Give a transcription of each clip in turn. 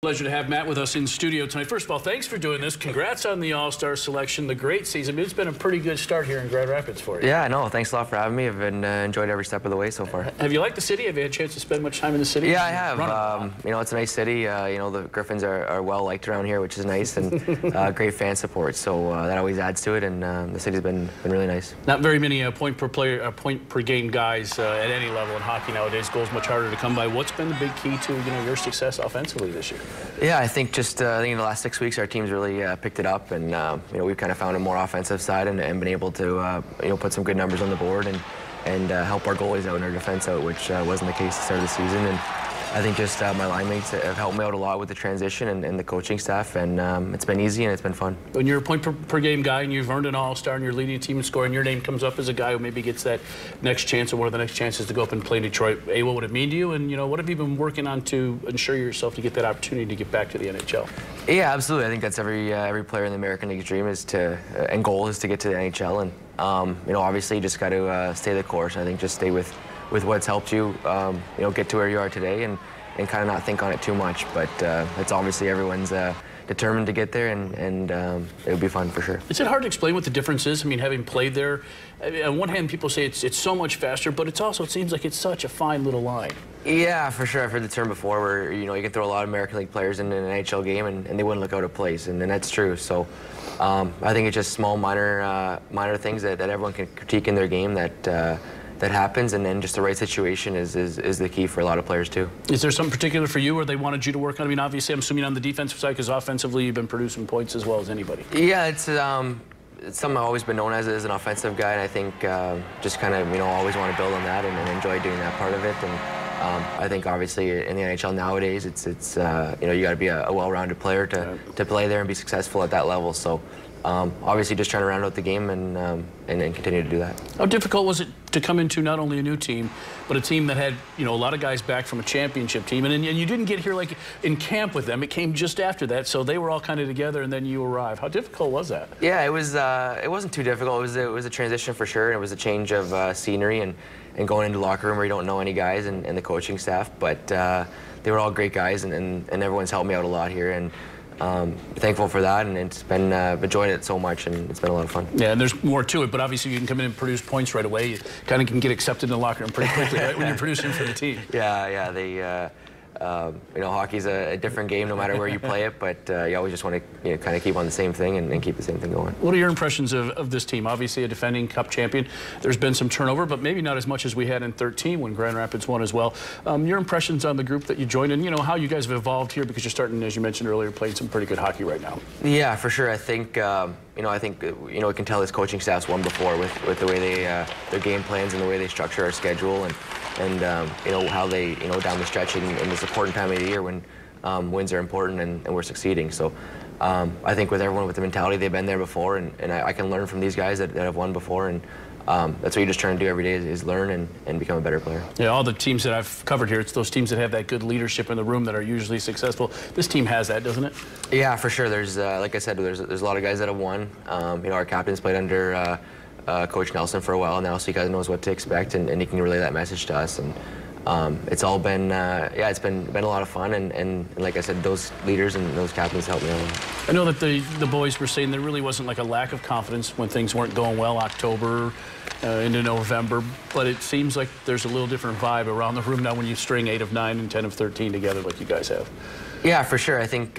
Pleasure to have Matt with us in studio tonight. First of all, thanks for doing this. Congrats on the All-Star selection, the great season. It's been a pretty good start here in Grand Rapids for you. Yeah, I know. Thanks a lot for having me. I've been enjoyed every step of the way so far. Have you liked the city? Have you had a chance to spend much time in the city? Yeah, I have. You know, it's a nice city. You know, the Griffins are well liked around here, which is nice, and great fan support. So that always adds to it, and the city's been really nice. Not very many point per game guys at any level in hockey nowadays. Goals much harder to come by. What's been the big key to your success offensively this year? Yeah, I think just I think in the last 6 weeks our team's really picked it up, and you know, we've kind of found a more offensive side and been able to you know, put some good numbers on the board and help our goalies out and our defense out, which wasn't the case at the start of the season. And I think just my line mates have helped me out a lot with the transition and the coaching staff, and it's been easy and it's been fun. When you're a point per game guy and you've earned an All-Star and you're leading a team in scoring, your name comes up as a guy who maybe gets that next chance or one of the next chances to go up and play in Detroit. What would it mean to you? And what have you been working on to ensure yourself to get that opportunity to get back to the NHL? Yeah, absolutely. I think that's every player in the American League's dream is to and goal is to get to the NHL. And you know, obviously you just got to stay the course. I think just stay with what's helped you you know, get to where you are today, and kind of not think on it too much. But it's obviously everyone's determined to get there, and it would be fun for sure. Is it hard to explain what the difference is? I mean, having played there, I mean, on one hand, people say it's so much faster, but it's also, it seems like it's such a fine little line. Yeah, for sure. I've heard the term before where, you know, you can throw a lot of American League players in an NHL game and they wouldn't look out of place, and that's true. So I think it's just small, minor things that everyone can critique in their game that happens, and then just the right situation is the key for a lot of players too. Is there something particular for you where they wanted you to work on? I mean, obviously, I'm assuming on the defensive side, because offensively you've been producing points as well as anybody. Yeah, it's something I've always been known as an offensive guy, and I think just kind of, you know, always want to build on that and enjoy doing that part of it. And I think obviously in the NHL nowadays, it's you know, you got to be a well-rounded player to play there and be successful at that level. So obviously just trying to round out the game and continue to do that. How difficult was it to come into not only a new team, but a team that had, you know, a lot of guys back from a championship team, and you didn't get here like in camp with them? It came just after that, so they were all kind of together, and then you arrive. How difficult was that? Yeah, it was. It wasn't too difficult. It was a transition for sure. It was a change of scenery and going into the locker room where you don't know any guys and the coaching staff, but they were all great guys, and everyone's helped me out a lot here, and thankful for that, and it's been enjoyed it so much, and it's been a lot of fun. Yeah, and there's more to it, but obviously you can come in and produce points right away. You kind of can get accepted in the locker room pretty quickly, right, when you're producing for the team. Yeah, they you know, hockey's a different game no matter where you play it, but you always just want to, you know, kind of keep on the same thing and keep the same thing going. What are your impressions of this team? Obviously a defending Cup champion. There's been some turnover, but maybe not as much as we had in 13 when Grand Rapids won as well. Your impressions on the group that you joined, and, you know, how you guys have evolved here, because you're starting, as you mentioned earlier, playing some pretty good hockey right now. Yeah, for sure. I think you know, you know, we can tell this coaching staff's won before with the way they their game plans and the way they structure our schedule, and you know, how they, you know, down the stretch in this important time of the year when wins are important and we're succeeding. So I think with everyone with the mentality, they've been there before, and I can learn from these guys that have won before, and that's what you're just trying to do every day is learn and become a better player. Yeah, all the teams that I've covered here, it's those teams that have that good leadership in the room that are usually successful. This team has that, doesn't it? Yeah, for sure. There's like I said, there's a lot of guys that have won. You know, our captain's played under Coach Nelson for a while now, so he kind of knows what to expect, and he can relay that message to us. And it's all been, yeah, it's been a lot of fun, and like I said, those leaders and those captains helped me out. I know that the boys were saying there really wasn't like a lack of confidence when things weren't going well October into November, but it seems like there's a little different vibe around the room now when you string 8 of 9 and 10 of 13 together like you guys have. Yeah, for sure. I think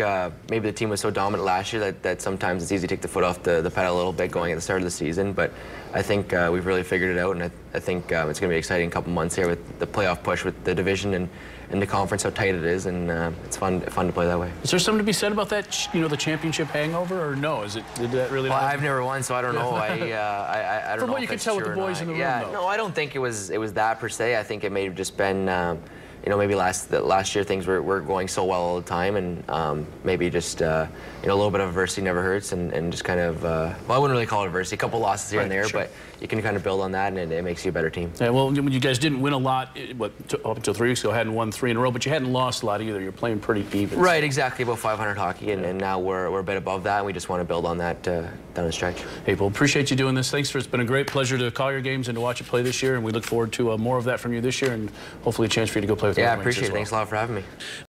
maybe the team was so dominant last year that sometimes it's easy to take the foot off the pedal a little bit going at the start of the season, but I think we've really figured it out, and I think it's going to be an exciting couple months here with the playoff push with the division and the conference, how tight it is, and it's fun to play that way. Is there something to be said about that, you know, the championship hangover, or no? Did that really? Well, I've never won, so I don't know. I don't know. From what you can tell with the boys in the room, though. No, I don't think it was that per se. I think it may have just been you know, maybe last year things were going so well all the time, and maybe just you know, a little bit of adversity never hurts, and just kind of well, I wouldn't really call it adversity, a couple losses here and there, sure, but you can kind of build on that, and it makes you a better team. Yeah, well, when you guys didn't win a lot, up until 3 weeks ago, hadn't won 3 in a row, but you hadn't lost a lot either. You're playing pretty even. Right, exactly, about 500 hockey, and now we're a bit above that, and we just want to build on that down the stretch. Hey, well, appreciate you doing this. Thanks it's been a great pleasure to call your games and to watch you play this year, and we look forward to more of that from you this year, and hopefully a chance for you to go play with the Yeah, I appreciate it. Thanks a lot for having me.